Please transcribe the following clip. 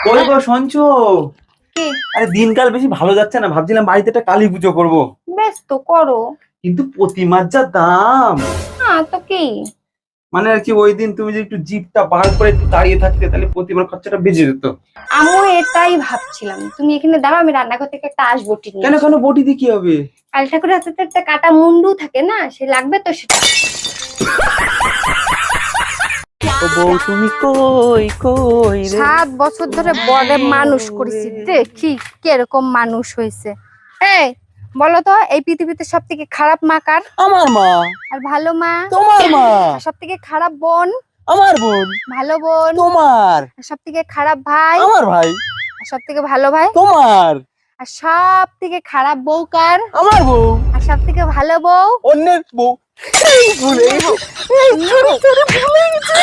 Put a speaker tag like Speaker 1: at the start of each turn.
Speaker 1: ওই গো শুনছো?
Speaker 2: কি?
Speaker 1: আরে দিনকাল বেশি ভালো যাচ্ছে না, ভাবছিলাম বাড়িতে একটা কালী পুজো করবো।
Speaker 2: বেশ তো করো।
Speaker 1: কিন্তু প্রতিমার যা দাম।
Speaker 2: হ্যাঁ তো কি?
Speaker 1: মানে আর কি, ওই দিন তুমি যদি একটু জিপটা বার করে একটু দাঁড়িয়ে থাকতে তাহলে প্রতিমার খরচাটা বেঁচে যেত।
Speaker 2: আমিও এটাই ভাবছিলাম, তুমি এখানে দাঁড়াও, আমি রান্নাঘর থেকে একটা আসবটি নিয়ে
Speaker 1: কেন
Speaker 2: আসি।
Speaker 1: কেন, বটি দিয়ে কি হবে?
Speaker 2: কালী ঠাকুরের হাতে তো একটা কাটা মুন্ডু থাকে না, সে লাগবে তো সেটা।
Speaker 1: ও বউ তুমি কই কই রে?
Speaker 2: 7 বছর ধরে বড় মানুষ করেছি, দেখি কিরকম মানুষ হয়েছে। এই বলো তো, এই পৃথিবীতে সব থেকে খারাপ মা কার?
Speaker 1: আমার মা।
Speaker 2: আর ভালো মা?
Speaker 1: তোমার মা।
Speaker 2: আর সব থেকে খারাপ বোন?
Speaker 1: আমার বোন।
Speaker 2: ভালো বোন?
Speaker 1: তোমার।
Speaker 2: আর সব থেকে খারাপ ভাই?
Speaker 1: আমার ভাই।
Speaker 2: আর সব থেকে ভালো ভাই?
Speaker 1: তোমার।
Speaker 2: আর সব থেকে খারাপ বউ কার?
Speaker 1: আমার বউ।
Speaker 2: আর সব থেকে ভালো বউ?
Speaker 1: অন্যের বউ। ভুলে গেছি।
Speaker 2: ভুলে গেছি।